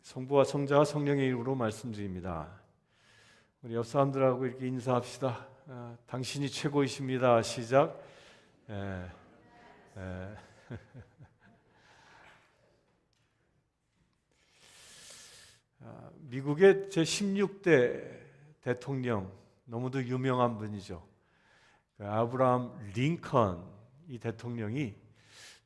성부와 성자와 성령의 이름으로 말씀드립니다. 우리 옆 사람들하고 이렇게 인사합시다. 당신이 최고이십니다. 시작. 예, 예. 미국의 제16대 대통령, 너무도 유명한 분이죠. 아브라함 링컨 이 대통령이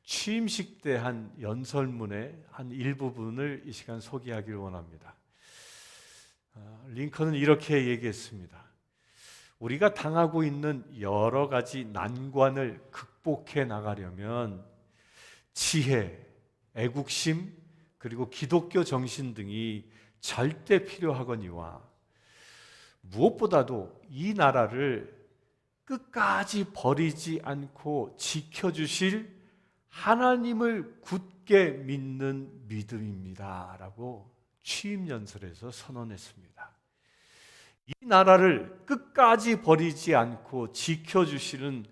취임식 때 한 연설문의 한 일부분을 이 시간 소개하기를 원합니다. 링컨은 이렇게 얘기했습니다. 우리가 당하고 있는 여러 가지 난관을 극복해 나가려면 지혜, 애국심, 그리고 기독교 정신 등이 절대 필요하거니와 무엇보다도 이 나라를 끝까지 버리지 않고 지켜주실 하나님을 굳게 믿는 믿음입니다 라고 취임 연설에서 선언했습니다. 이 나라를 끝까지 버리지 않고 지켜주시는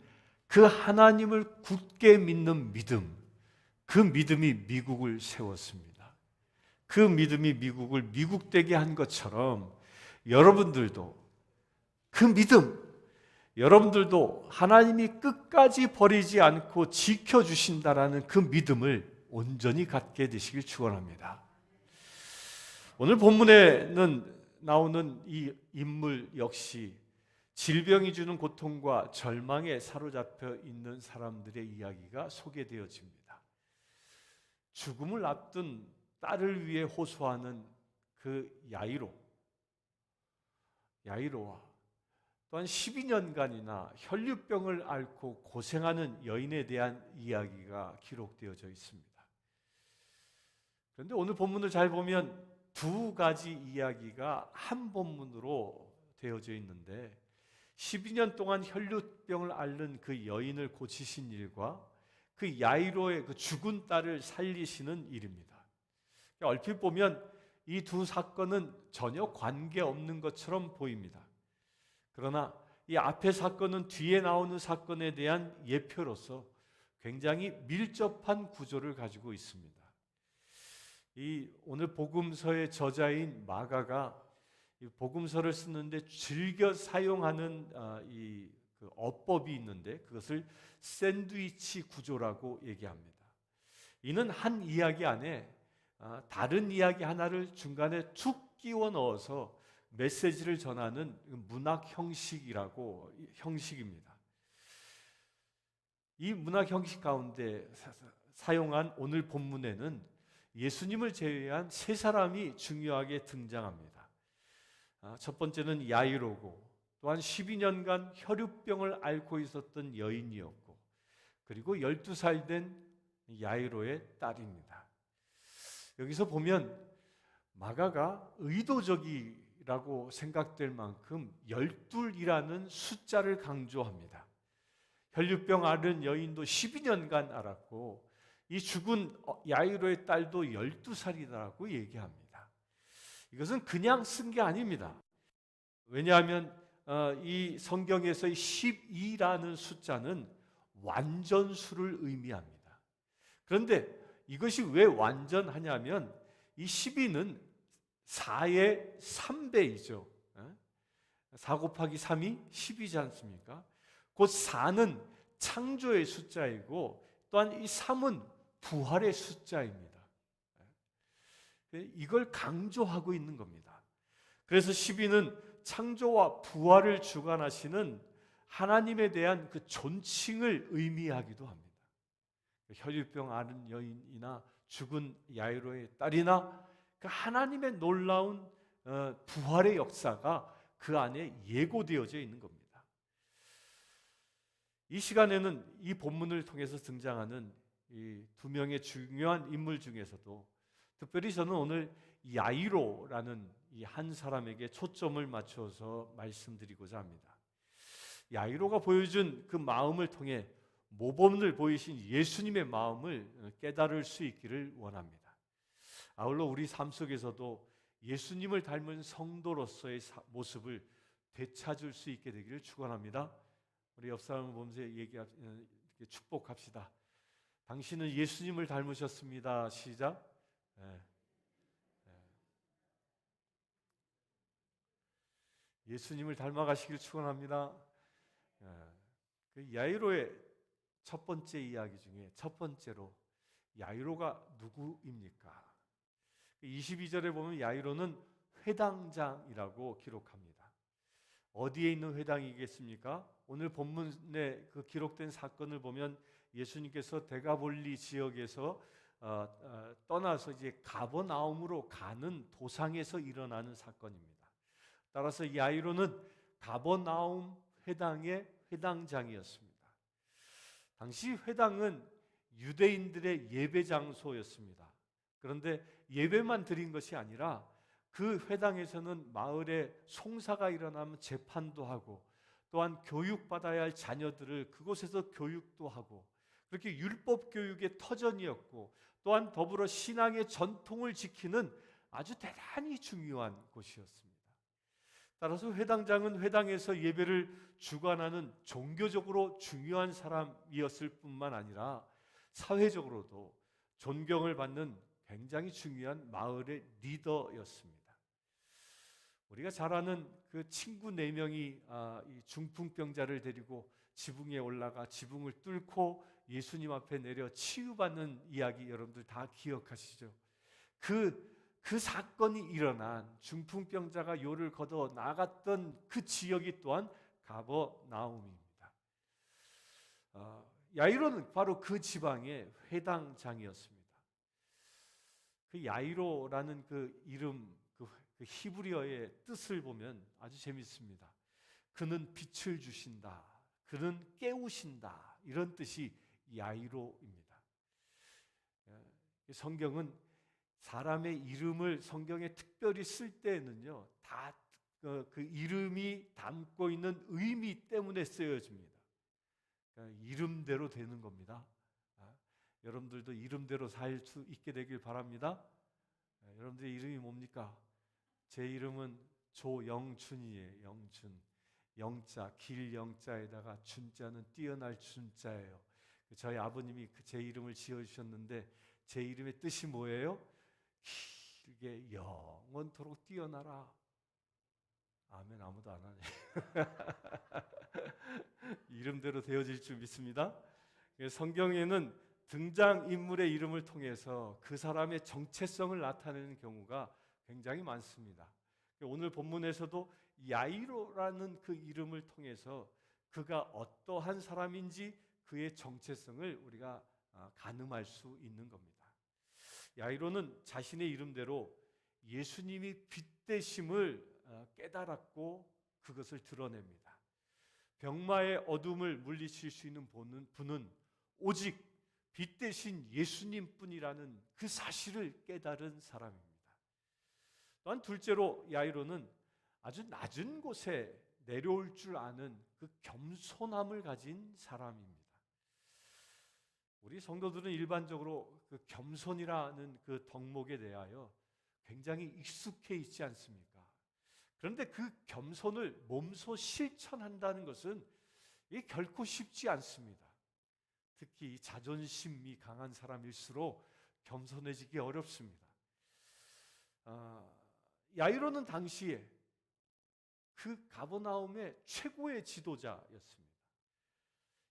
그 하나님을 굳게 믿는 믿음, 그 믿음이 미국을 세웠습니다. 그 믿음이 미국을 미국되게 한 것처럼 여러분들도 그 믿음, 여러분들도 하나님이 끝까지 버리지 않고 지켜주신다라는 그 믿음을 온전히 갖게 되시길 축원합니다. 오늘 본문에는 나오는 이 인물 역시 질병이 주는 고통과 절망에 사로잡혀 있는 사람들의 이야기가 소개되어집니다. 죽음을 앞둔 딸을 위해 호소하는 그 야이로와 또한 12년간이나 혈류병을 앓고 고생하는 여인에 대한 이야기가 기록되어져 있습니다. 그런데 오늘 본문을 잘 보면 두 가지 이야기가 한 본문으로 되어져 있는데 12년 동안 혈류병을 앓는 그 여인을 고치신 일과 그 야이로의 그 죽은 딸을 살리시는 일입니다. 얼핏 보면 이 두 사건은 전혀 관계없는 것처럼 보입니다. 그러나 이 앞의 사건은 뒤에 나오는 사건에 대한 예표로서 굉장히 밀접한 구조를 가지고 있습니다. 이 오늘 복음서의 저자인 마가가 이 복음서를 쓰는데 즐겨 사용하는 그 어법이 있는데 그것을 샌드위치 구조라고 얘기합니다. 이는 한 이야기 안에 다른 이야기 하나를 중간에 툭 끼워 넣어서 메시지를 전하는 문학 형식입니다. 이 문학 형식 가운데 사용한 오늘 본문에는 예수님을 제외한 세 사람이 중요하게 등장합니다. 첫 번째는 야이로고 또한 12년간 혈유병을 앓고 있었던 여인이었고 그리고 12살 된 야이로의 딸입니다. 여기서 보면 마가가 의도적이라고 생각될 만큼 12이라는 숫자를 강조합니다. 혈류병 앓은 여인도 12년간 앓았고 이 죽은 야이로의 딸도 12살이라고 얘기합니다. 이것은 그냥 쓴 게 아닙니다. 왜냐하면 이 성경에서의 12라는 숫자는 완전수를 의미합니다. 그런데 이것이 왜 완전하냐면 이 12는 4의 3배이죠. 4 곱하기 3이 10이지 않습니까? 곧 4는 창조의 숫자이고 또한 이 3은 부활의 숫자입니다. 이걸 강조하고 있는 겁니다. 그래서 12는 창조와 부활을 주관하시는 하나님에 대한 그 존칭을 의미하기도 합니다. 혈유병 앓은 여인이나 죽은 야이로의 딸이나 그 하나님의 놀라운 부활의 역사가 그 안에 예고되어져 있는 겁니다. 이 시간에는 이 본문을 통해서 등장하는 이 두 명의 중요한 인물 중에서도 특별히 저는 오늘 야이로라는 이 한 사람에게 초점을 맞춰서 말씀드리고자 합니다. 야이로가 보여준 그 마음을 통해 모범을 보이신 예수님의 마음을 깨달을 수 있기를 원합니다. 아울러 우리 삶 속에서도 예수님을 닮은 성도로서의 모습을 되찾을 수 있게 되기를 축원합니다. 우리 옆 사람을 보면서 이렇게 축복합시다. 당신은 예수님을 닮으셨습니다. 시작. 네. 예수님을 닮아가시길 축원합니다. 그 야이로의 첫 번째 이야기 중에 첫 번째로 야이로가 누구입니까? 22절에 보면 야이로는 회당장이라고 기록합니다. 어디에 있는 회당이겠습니까? 오늘 본문에 그 기록된 사건을 보면 예수님께서 데가볼리 지역에서 떠나서 이제 가버나움으로 가는 도상에서 일어나는 사건입니다. 따라서 야이로는 가버나움 회당의 회당장이었습니다. 당시 회당은 유대인들의 예배 장소였습니다. 그런데 예배만 드린 것이 아니라 그 회당에서는 마을에 송사가 일어나면 재판도 하고, 또한 교육받아야 할 자녀들을 그곳에서 교육도 하고, 그렇게 율법 교육의 터전이었고, 또한 더불어 신앙의 전통을 지키는 아주 대단히 중요한 곳이었습니다. 따라서 회당장은 회당에서 예배를 주관하는 종교적으로 중요한 사람이었을 뿐만 아니라 사회적으로도 존경을 받는 굉장히 중요한 마을의 리더였습니다. 우리가 잘 아는 그 친구 4명이 이 중풍병자를 데리고 지붕에 올라가 지붕을 뚫고 예수님 앞에 내려 치유받는 이야기 여러분들 다 기억하시죠? 그 사건이 일어난 중풍병자가 요를 걷어 나갔던 그 지역이 또한 가버나움입니다. 야이로는 바로 그 지방의 회당장이었습니다. 그 야이로라는 그 이름, 그 히브리어의 뜻을 보면 아주 재밌습니다. 그는 빛을 주신다, 그는 깨우신다, 이런 뜻이 야이로입니다. 성경은 사람의 이름을 성경에 특별히 쓸 때에는요, 다 그 이름이 담고 있는 의미 때문에 쓰여집니다. 그러니까 이름대로 되는 겁니다. 여러분들도 이름대로 살 수 있게 되길 바랍니다. 여러분들의 이름이 뭡니까? 제 이름은 조영준이에요. 영준. 영자, 길 영자에다가 준자는 뛰어날 준자예요. 저희 아버님이 제 이름을 지어주셨는데 제 이름의 뜻이 뭐예요? 길게 영원토록 뛰어나라. 아멘. 아무도 안 하네. 이름대로 되어질 줄 믿습니다. 성경에는 등장인물의 이름을 통해서 그 사람의 정체성을 나타내는 경우가 굉장히 많습니다. 오늘 본문에서도 야이로라는 그 이름을 통해서 그가 어떠한 사람인지 그의 정체성을 우리가 가늠할 수 있는 겁니다. 야이로는 자신의 이름대로 예수님이 빛 되심을 깨달았고 그것을 드러냅니다. 병마의 어둠을 물리칠 수 있는 분은 오직 빛 대신 예수님뿐이라는 그 사실을 깨달은 사람입니다. 또한 둘째로 야이로는 아주 낮은 곳에 내려올 줄 아는 그 겸손함을 가진 사람입니다. 우리 성도들은 일반적으로 그 겸손이라는 그 덕목에 대하여 굉장히 익숙해 있지 않습니까? 그런데 그 겸손을 몸소 실천한다는 것은 이게 결코 쉽지 않습니다. 특히 자존심이 강한 사람일수록 겸손해지기 어렵습니다. 야이로는 당시에 그 가버나움의 최고의 지도자였습니다.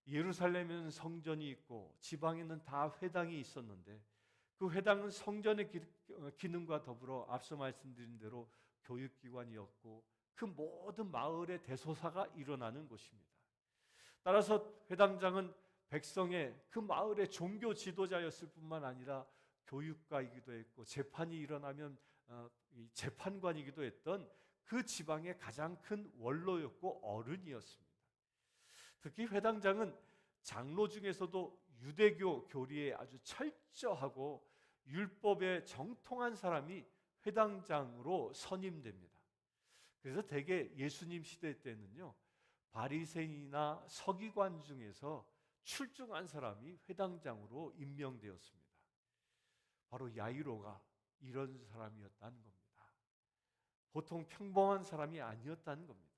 예루살렘에는 성전이 있고 지방에는 다 회당이 있었는데 그 회당은 성전의 기능과 더불어 앞서 말씀드린 대로 교육기관이었고 그 모든 마을의 대소사가 일어나는 곳입니다. 따라서 회당장은 백성의 그 마을의 종교 지도자였을 뿐만 아니라 교육가이기도 했고 재판이 일어나면 재판관이기도 했던 그 지방의 가장 큰 원로였고 어른이었습니다. 특히 회당장은 장로 중에서도 유대교 교리에 아주 철저하고 율법에 정통한 사람이 회당장으로 선임됩니다. 그래서 대개 예수님 시대 때는요, 바리새인이나 서기관 중에서 출중한 사람이 회당장으로 임명되었습니다. 바로 야이로가 이런 사람이었다는 겁니다. 보통 평범한 사람이 아니었다는 겁니다.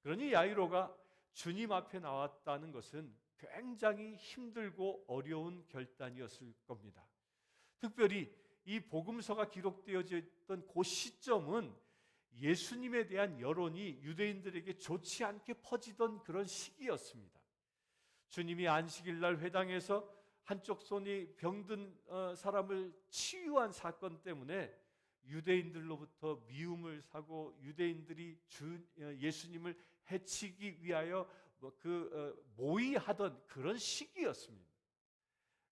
그러니 야이로가 주님 앞에 나왔다는 것은 굉장히 힘들고 어려운 결단이었을 겁니다. 특별히 이 복음서가 기록되어져 있던 그 시점은 예수님에 대한 여론이 유대인들에게 좋지 않게 퍼지던 그런 시기였습니다. 주님이 안식일 날 회당에서 한쪽 손이 병든 사람을 치유한 사건 때문에 유대인들로부터 미움을 사고 유대인들이 예수님을 해치기 위하여 모의하던 그런 시기였습니다.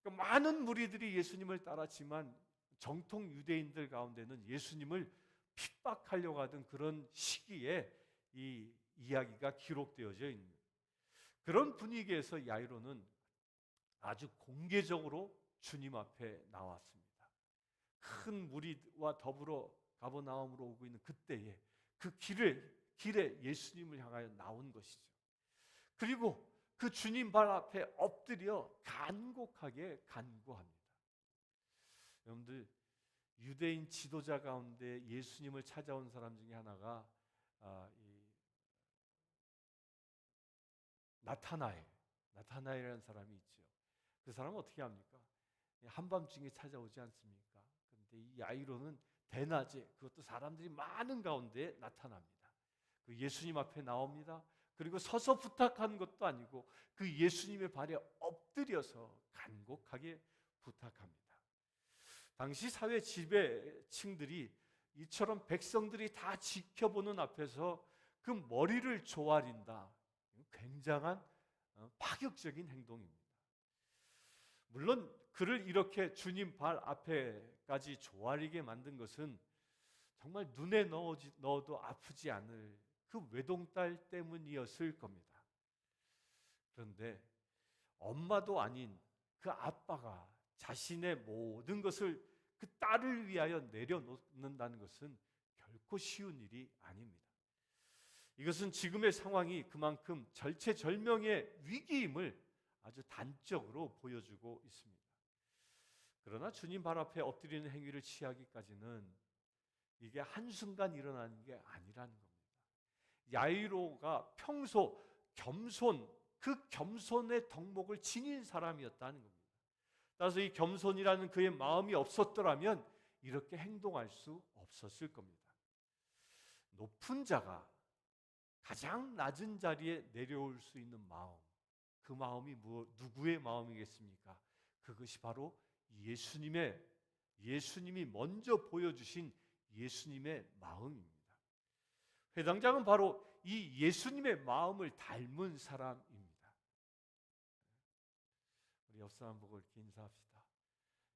그러니까 많은 무리들이 예수님을 따랐지만 정통 유대인들 가운데는 예수님을 핍박하려고 하던 그런 시기에 이 이야기가 기록되어져 있는 그런 분위기에서 야이로는 아주 공개적으로 주님 앞에 나왔습니다. 큰 무리와 더불어 가버나움으로 오고 있는 그때에 그 길에 예수님을 향하여 나온 것이죠. 그리고 그 주님 발 앞에 엎드려 간곡하게 간구합니다. 여러분들, 유대인 지도자 가운데 예수님을 찾아온 사람 중에 하나가 나타나엘이라는 사람이 있죠. 그 사람은 어떻게 합니까? 한밤중에 찾아오지 않습니까? 그런데 이 야이로는 대낮에, 그것도 사람들이 많은 가운데 나타납니다. 그 예수님 앞에 나옵니다. 그리고 서서 부탁한 것도 아니고 그 예수님의 발에 엎드려서 간곡하게 부탁합니다. 당시 사회 지배층들이 이처럼 백성들이 다 지켜보는 앞에서 그 머리를 조아린다. 굉장한 파격적인 행동입니다. 물론 그를 이렇게 주님 발 앞에까지 조아리게 만든 것은 정말 눈에 넣어도 아프지 않을 그 외동딸 때문이었을 겁니다. 그런데 엄마도 아닌 그 아빠가 자신의 모든 것을 그 딸을 위하여 내려놓는다는 것은 결코 쉬운 일이 아닙니다. 이것은 지금의 상황이 그만큼 절체절명의 위기임을 아주 단적으로 보여주고 있습니다. 그러나 주님 발 앞에 엎드리는 행위를 취하기까지는 이게 한순간 일어나는 게 아니라는 겁니다. 야이로가 평소 그 겸손의 덕목을 지닌 사람이었다는 겁니다. 따라서 이 겸손이라는 그의 마음이 없었더라면 이렇게 행동할 수 없었을 겁니다. 높은 자가 가장 낮은 자리에 내려올 수 있는 마음, 그 마음이 누구의 마음이겠습니까? 그것이 바로 예수님이 먼저 보여주신 예수님의 마음입니다. 회당장은 바로 이 예수님의 마음을 닮은 사람입니다. 우리 옆 사람 보고 이렇게 인사합시다.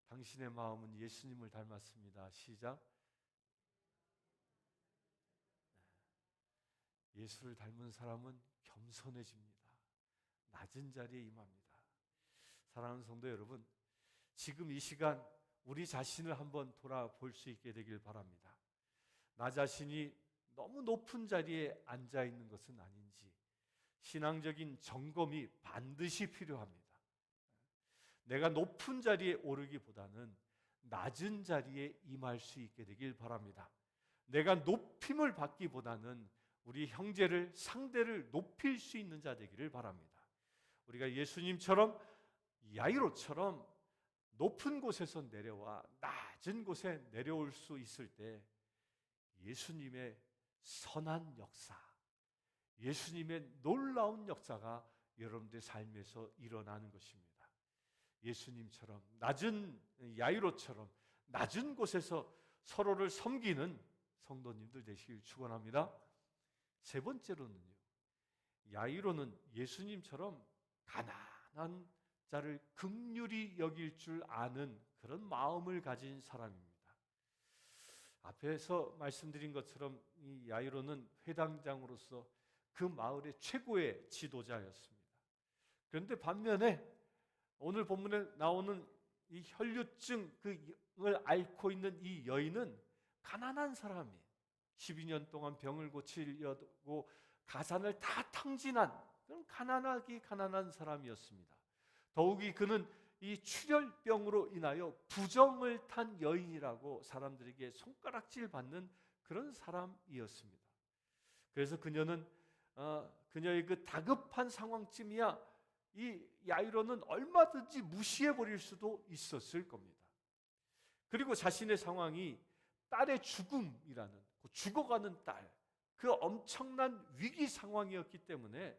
당신의 마음은 예수님을 닮았습니다. 시작. 예수를 닮은 사람은 겸손해집니다. 낮은 자리에 임합니다. 사랑하는 성도 여러분, 지금 이 시간 우리 자신을 한번 돌아볼 수 있게 되길 바랍니다. 나 자신이 너무 높은 자리에 앉아 있는 것은 아닌지 신앙적인 점검이 반드시 필요합니다. 내가 높은 자리에 오르기보다는 낮은 자리에 임할 수 있게 되길 바랍니다. 내가 높임을 받기보다는 우리 형제를, 상대를 높일 수 있는 자 되기를 바랍니다. 우리가 예수님처럼, 야이로처럼 높은 곳에서 내려와 낮은 곳에 내려올 수 있을 때 예수님의 선한 역사, 예수님의 놀라운 역사가 여러분들의 삶에서 일어나는 것입니다. 예수님처럼, 야이로처럼 낮은 곳에서 서로를 섬기는 성도님들 되시길 축원합니다. 세 번째로는요, 야이로는 예수님처럼 가난한 자를 긍휼히 여길 줄 아는 그런 마음을 가진 사람입니다. 앞에서 말씀드린 것처럼 이 야이로는 회당장으로서 그 마을의 최고의 지도자였습니다. 그런데 반면에 오늘 본문에 나오는 이 혈류증을 앓고 있는 이 여인은 가난한 사람이에요. 12년 동안 병을 고치려고 가산을 다 탕진한 그런 가난한 사람이었습니다. 더욱이 그는 이 출혈병으로 인하여 부정을 탄 여인이라고 사람들에게 손가락질 받는 그런 사람이었습니다. 그래서 그녀는 그녀의 그 다급한 상황쯤이야 이 야이로는 얼마든지 무시해 버릴 수도 있었을 겁니다. 그리고 자신의 상황이 딸의 죽음이라는 죽어가는 딸, 그 엄청난 위기 상황이었기 때문에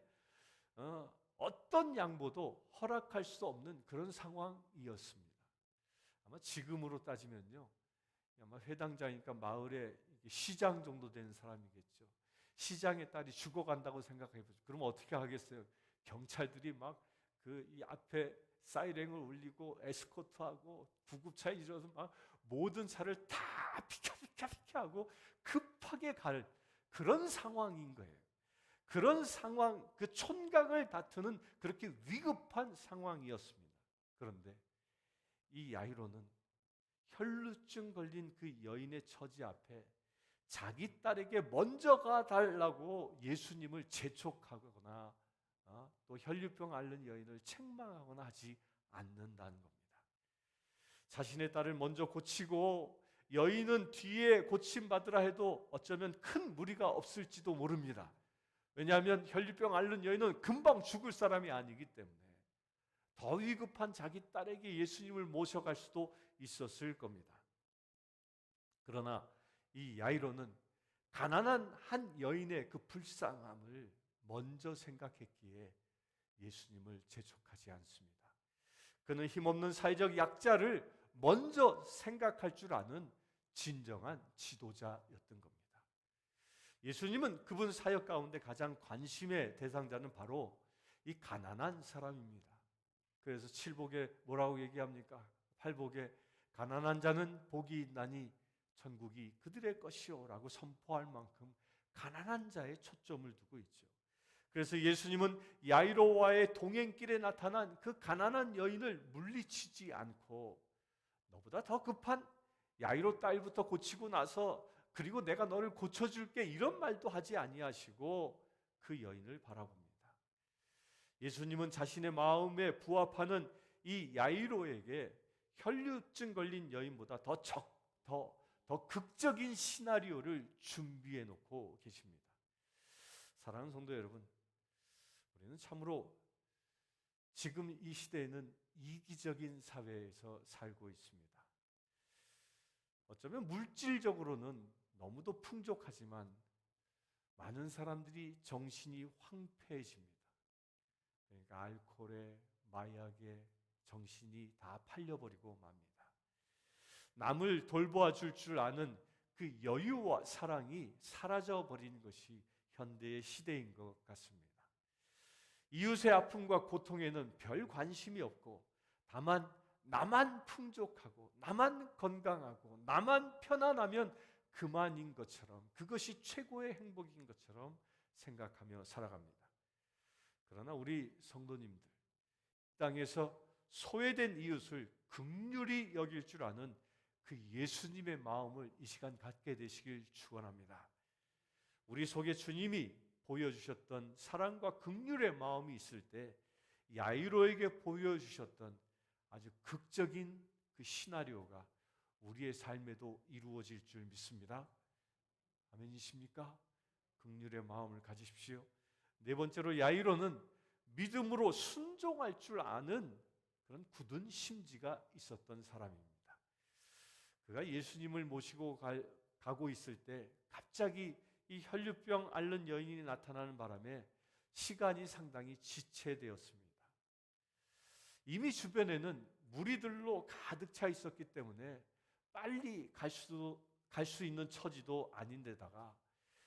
어떤 양보도 허락할 수 없는 그런 상황이었습니다. 아마 지금으로 따지면요, 아마 회당장이니까 마을에 시장 정도 되는 사람이겠죠. 시장의 딸이 죽어간다고 생각해 보죠. 그럼 어떻게 하겠어요? 경찰들이 막 이 앞에 사이렌을 울리고 에스코트하고 구급차에 일어서 막 모든 차를 다 피카피카피카하고 급하게 갈 그런 상황인 거예요. 그런 상황, 그 촌각을 다투는 그렇게 위급한 상황이었습니다. 그런데 이 야이로는 혈루증 걸린 그 여인의 처지 앞에 자기 딸에게 먼저 가달라고 예수님을 재촉하거나 또 혈류병 앓는 여인을 책망하거나 하지 않는다는 겁니다. 자신의 딸을 먼저 고치고 여인은 뒤에 고침받으라 해도 어쩌면 큰 무리가 없을지도 모릅니다. 왜냐하면 혈류병 앓는 여인은 금방 죽을 사람이 아니기 때문에 더 위급한 자기 딸에게 예수님을 모셔갈 수도 있었을 겁니다. 그러나 이 야이로는 가난한 한 여인의 그 불쌍함을 먼저 생각했기에 예수님을 재촉하지 않습니다. 그는 힘없는 사회적 약자를 먼저 생각할 줄 아는 진정한 지도자였던 겁니다. 예수님은 그분 사역 가운데 가장 관심의 대상자는 바로 이 가난한 사람입니다. 그래서 칠복에 뭐라고 얘기합니까? 팔복에 가난한 자는 복이 있나니 천국이 그들의 것이요 라고 선포할 만큼 가난한 자에 초점을 두고 있죠. 그래서 예수님은 야이로와의 동행길에 나타난 그 가난한 여인을 물리치지 않고 너보다 더 급한 야이로 딸부터 고치고 나서 그리고 내가 너를 고쳐줄게 이런 말도 하지 아니하시고 그 여인을 바라봅니다. 예수님은 자신의 마음에 부합하는 이 야이로에게 혈류증 걸린 여인보다 더 극적인 시나리오를 준비해 놓고 계십니다. 사랑하는 성도 여러분, 우리는 참으로 지금 이 시대에는 이기적인 사회에서 살고 있습니다. 어쩌면 물질적으로는 너무도 풍족하지만 많은 사람들이 정신이 황폐해집니다. 그러니까 알코올에, 마약에 정신이 다 팔려버리고 맙니다. 남을 돌보아줄 줄 아는 그 여유와 사랑이 사라져버린 것이 현대의 시대인 것 같습니다. 이웃의 아픔과 고통에는 별 관심이 없고 다만 나만 풍족하고 나만 건강하고 나만 편안하면 그만인 것처럼, 그것이 최고의 행복인 것처럼 생각하며 살아갑니다. 그러나 우리 성도님들, 땅에서 소외된 이웃을 긍휼히 여길 줄 아는 그 예수님의 마음을 이 시간 갖게 되시길 축원합니다. 우리 속에 주님이 보여주셨던 사랑과 긍휼의 마음이 있을 때 야이로에게 보여주셨던 아주 극적인 그 시나리오가 우리의 삶에도 이루어질 줄 믿습니다. 아멘이십니까? 긍휼의 마음을 가지십시오. 네 번째로 야이로는 믿음으로 순종할 줄 아는 그런 굳은 심지가 있었던 사람입니다. 그가 예수님을 모시고 가고 있을 때 갑자기 이 혈류병 앓는 여인이 나타나는 바람에 시간이 상당히 지체되었습니다. 이미 주변에는 무리들로 가득 차 있었기 때문에 빨리 갈 수 있는 처지도 아닌데다가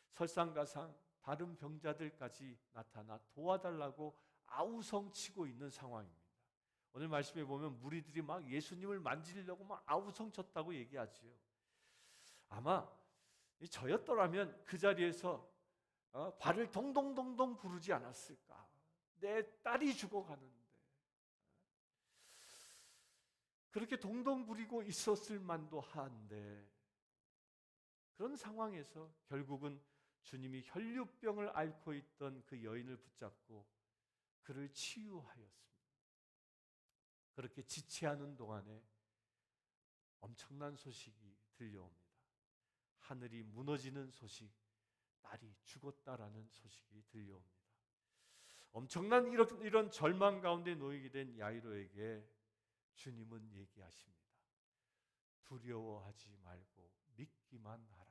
설상가상 다른 병자들까지 나타나 도와달라고 아우성치고 있는 상황입니다. 오늘 말씀에 보면 무리들이 막 예수님을 만지려고 막 아우성쳤다고 얘기하지요. 아마 저였더라면 그 자리에서 발을 동동동동 부르지 않았을까. 내 딸이 죽어가는데. 그렇게 동동 부리고 있었을 만도 한데 그런 상황에서 결국은 주님이 혈류병을 앓고 있던 그 여인을 붙잡고 그를 치유하였습니다. 그렇게 지체하는 동안에 엄청난 소식이 들려옵니다. 하늘이 무너지는 소식, 딸이 죽었다라는 소식이 들려옵니다. 엄청난 이런 절망 가운데 놓이게 된 야이로에게 주님은 얘기하십니다. 두려워하지 말고 믿기만 하라.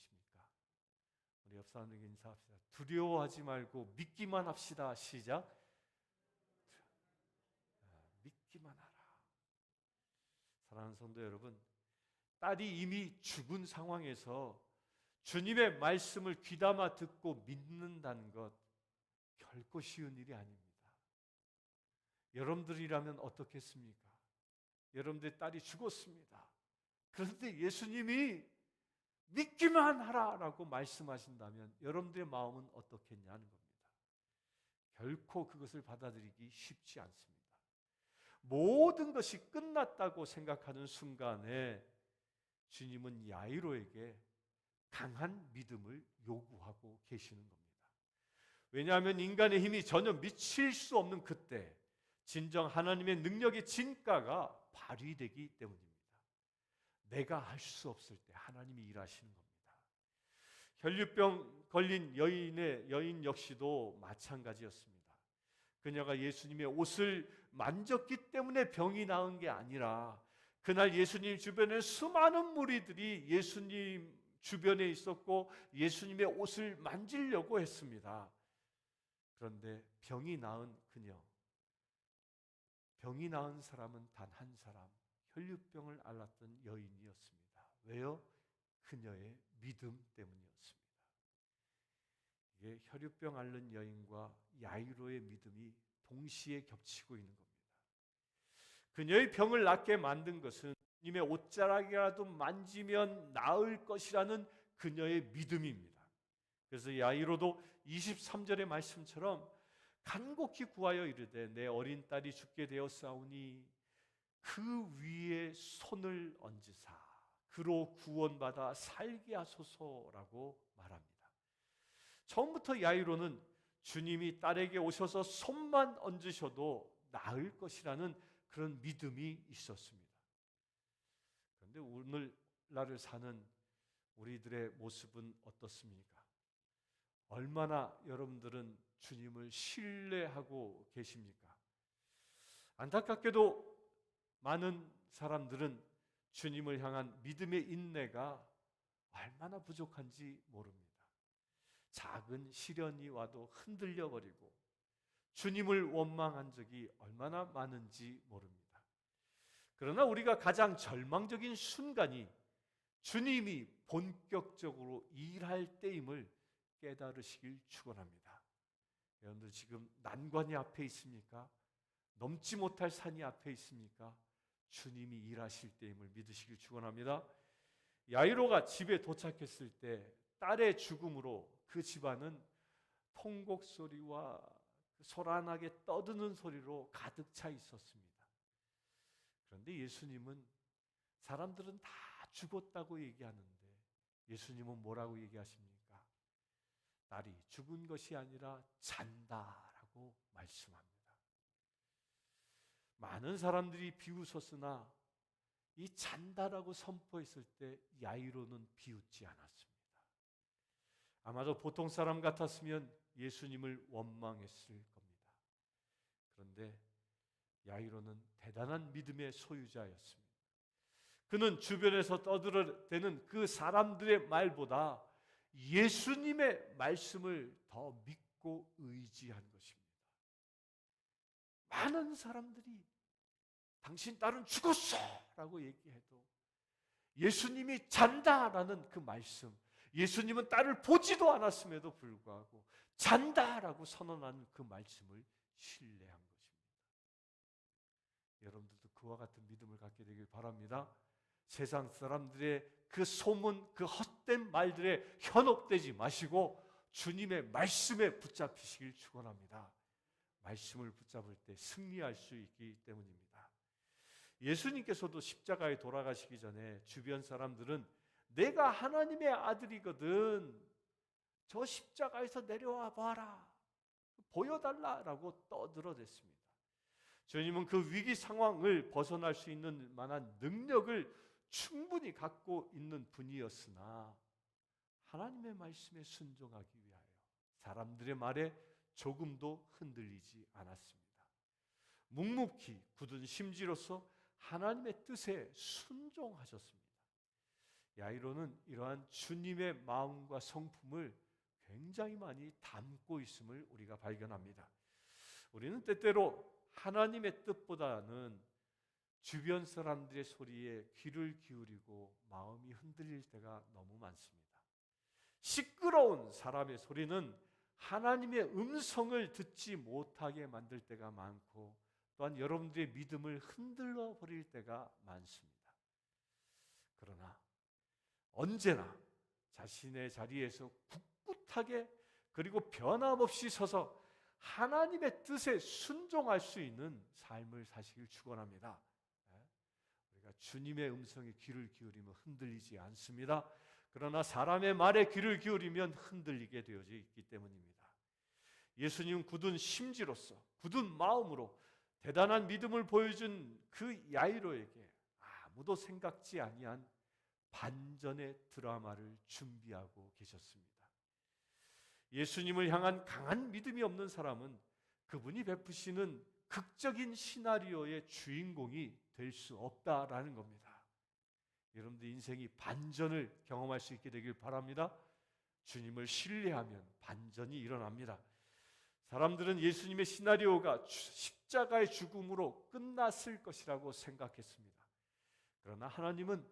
믿으십니까? 우리 옆 사람에게 인사합시다. 두려워하지 말고 믿기만 합시다. 시작. 믿기만 하라. 사랑하는 성도 여러분, 딸이 이미 죽은 상황에서 주님의 말씀을 귀담아 듣고 믿는다는 것 결코 쉬운 일이 아닙니다. 여러분들이라면 어떻겠습니까? 여러분들의 딸이 죽었습니다. 그런데 예수님이 믿기만 하라라고 말씀하신다면 여러분들의 마음은 어떻겠냐는 겁니다. 결코 그것을 받아들이기 쉽지 않습니다. 모든 것이 끝났다고 생각하는 순간에 주님은 야이로에게 강한 믿음을 요구하고 계시는 겁니다. 왜냐하면 인간의 힘이 전혀 미칠 수 없는 그때 진정 하나님의 능력의 진가가 발휘되기 때문입니다. 내가 할 수 없을 때 하나님이 일하시는 겁니다. 혈류병 걸린 여인 역시도 마찬가지였습니다. 그녀가 예수님의 옷을 만졌기 때문에 병이 나은 게 아니라 그날 예수님 주변에 수많은 무리들이 예수님 주변에 있었고 예수님의 옷을 만지려고 했습니다. 그런데 병이 나은 그녀, 병이 나은 사람은 단 한 사람, 혈류병을 앓았던 여인이었습니다. 왜요? 그녀의 믿음 때문이었습니다. 이게 혈류병 앓는 여인과 야이로의 믿음이 동시에 겹치고 있는 겁니다. 그녀의 병을 낫게 만든 것은 주님의 옷자락이라도 만지면 나을 것이라는 그녀의 믿음입니다. 그래서 야이로도 23절의 말씀처럼 간곡히 구하여 이르되 내 어린 딸이 죽게 되었사오니 그 위에 손을 얹으사 그로 구원받아 살게 하소서라고 말합니다. 처음부터 야이로는 주님이 딸에게 오셔서 손만 얹으셔도 나을 것이라는 그런 믿음이 있었습니다. 그런데 오늘날을 사는 우리들의 모습은 어떻습니까? 얼마나 여러분들은 주님을 신뢰하고 계십니까? 안타깝게도 많은 사람들은 주님을 향한 믿음의 인내가 얼마나 부족한지 모릅니다. 작은 시련이 와도 흔들려 버리고 주님을 원망한 적이 얼마나 많은지 모릅니다. 그러나 우리가 가장 절망적인 순간이 주님이 본격적으로 일할 때임을 깨달으시길 축원합니다. 여러분들 지금 난관이 앞에 있습니까? 넘지 못할 산이 앞에 있습니까? 주님이 일하실 때임을 믿으시길 축원합니다. 야이로가 집에 도착했을 때 딸의 죽음으로 그 집안은 통곡 소리와 소란하게 떠드는 소리로 가득 차 있었습니다. 그런데 예수님은 사람들은 다 죽었다고 얘기하는데 예수님은 뭐라고 얘기하십니까? 딸이 죽은 것이 아니라 잔다라고 말씀합니다. 많은 사람들이 비웃었으나 이 잔다라고 선포했을 때 야이로는 비웃지 않았습니다. 아마도 보통 사람 같았으면 예수님을 원망했을 겁니다. 그런데 야이로는 대단한 믿음의 소유자였습니다. 그는 주변에서 떠들어대는 그 사람들의 말보다 예수님의 말씀을 더 믿고 의지한 것입니다. 많은 사람들이 당신 딸은 죽었어 라고 얘기해도 예수님이 잔다라는 그 말씀, 예수님은 딸을 보지도 않았음에도 불구하고 잔다라고 선언하는 그 말씀을 신뢰한 것입니다. 여러분들도 그와 같은 믿음을 갖게 되길 바랍니다. 세상 사람들의 그 소문, 그 헛된 말들에 현혹되지 마시고 주님의 말씀에 붙잡히시길 축원합니다. 말씀을 붙잡을 때 승리할 수 있기 때문입니다. 예수님께서도 십자가에 돌아가시기 전에 주변 사람들은 내가 하나님의 아들이거든 저 십자가에서 내려와 봐라, 보여달라라고 떠들어댔습니다. 주님은 그 위기 상황을 벗어날 수 있는 만한 능력을 충분히 갖고 있는 분이었으나 하나님의 말씀에 순종하기 위하여 사람들의 말에 조금도 흔들리지 않았습니다. 묵묵히 굳은 심지로서 하나님의 뜻에 순종하셨습니다. 야이로는 이러한 주님의 마음과 성품을 굉장히 많이 담고 있음을 우리가 발견합니다. 우리는 때때로 하나님의 뜻보다는 주변 사람들의 소리에 귀를 기울이고 마음이 흔들릴 때가 너무 많습니다. 시끄러운 사람의 소리는 하나님의 음성을 듣지 못하게 만들 때가 많고, 또한 여러분들의 믿음을 흔들어 버릴 때가 많습니다. 그러나 언제나 자신의 자리에서 굳굳하게 그리고 변함없이 서서 하나님의 뜻에 순종할 수 있는 삶을 사시길 축원합니다. 우리가 주님의 음성에 귀를 기울이면 흔들리지 않습니다. 그러나 사람의 말에 귀를 기울이면 흔들리게 되어져 있기 때문입니다. 예수님 굳은 심지로서, 굳은 마음으로 대단한 믿음을 보여준 그 야이로에게 아무도 생각지 아니한 반전의 드라마를 준비하고 계셨습니다. 예수님을 향한 강한 믿음이 없는 사람은 그분이 베푸시는 극적인 시나리오의 주인공이 될 수 없다라는 겁니다. 여러분들 인생이 반전을 경험할 수 있게 되길 바랍니다. 주님을 신뢰하면 반전이 일어납니다. 사람들은 예수님의 시나리오가 십자가의 죽음으로 끝났을 것이라고 생각했습니다. 그러나 하나님은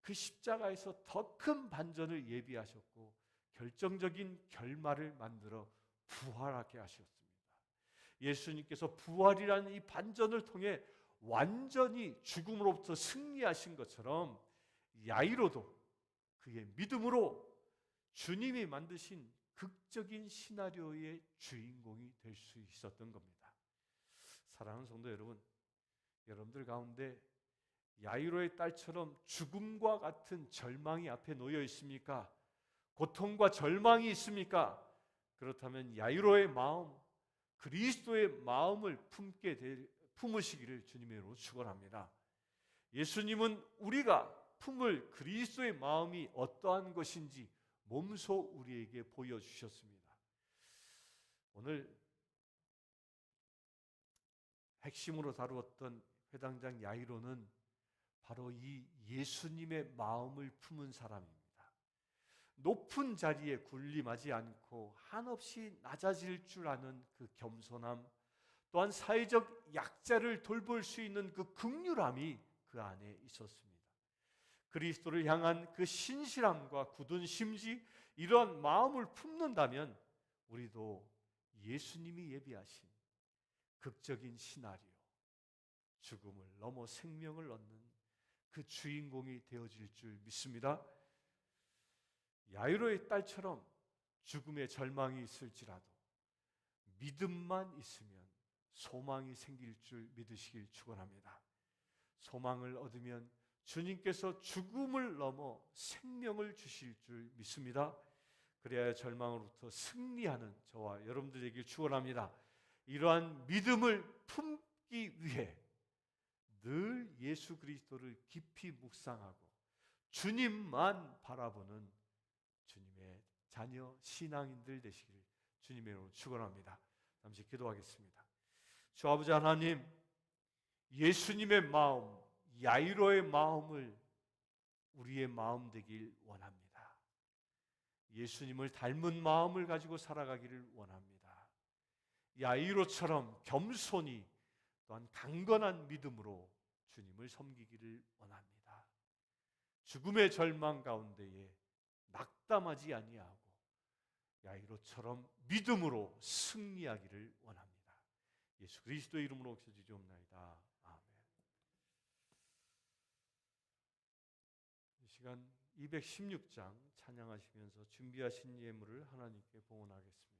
그 십자가에서 더 큰 반전을 예비하셨고 결정적인 결말을 만들어 부활하게 하셨습니다. 예수님께서 부활이라는 이 반전을 통해 완전히 죽음으로부터 승리하신 것처럼 야이로도 그의 믿음으로 주님이 만드신 극적인 시나리오의 주인공이 될 수 있었던 겁니다. 사랑하는 성도 여러분, 여러분들 가운데 야이로의 딸처럼 죽음과 같은 절망이 앞에 놓여 있습니까? 고통과 절망이 있습니까? 그렇다면 야이로의 마음, 그리스도의 마음을 품으시기를 주님의 이름으로 축원합니다. 예수님은 우리가 품을 그리스도의 마음이 어떠한 것인지 몸소 우리에게 보여주셨습니다. 오늘 핵심으로 다루었던 회당장 야이로는 바로 이 예수님의 마음을 품은 사람입니다. 높은 자리에 군림하지 않고 한없이 낮아질 줄 아는 그 겸손함, 또한 사회적 약자를 돌볼 수 있는 그 긍휼함이 그 안에 있었습니다. 그리스도를 향한 그 신실함과 굳은 심지, 이러한 마음을 품는다면 우리도 예수님이 예비하신 극적인 시나리오, 죽음을 넘어 생명을 얻는 그 주인공이 되어질 줄 믿습니다. 야이로의 딸처럼 죽음의 절망이 있을지라도 믿음만 있으면 소망이 생길 줄 믿으시길 축원합니다. 소망을 얻으면 주님께서 죽음을 넘어 생명을 주실 줄 믿습니다. 그래야 절망으로부터 승리하는 저와 여러분들 되길 축원합니다. 이러한 믿음을 품기 위해 늘 예수 그리스도를 깊이 묵상하고 주님만 바라보는 주님의 자녀 신앙인들 되시기를 주님의 이름으로 축원합니다. 잠시 기도하겠습니다. 주 아버지 하나님, 예수님의 마음, 야이로의 마음을 우리의 마음 되길 원합니다. 예수님을 닮은 마음을 가지고 살아가기를 원합니다. 야이로처럼 겸손히 또한 강건한 믿음으로 주님을 섬기기를 원합니다. 죽음의 절망 가운데에 낙담하지 아니하고 야이로처럼 믿음으로 승리하기를 원합니다. 예수 그리스도의 이름으로 기도드리옵나이다. 아멘. 이 시간 216장 찬양하시면서 준비하신 예물을 하나님께 봉헌하겠습니다.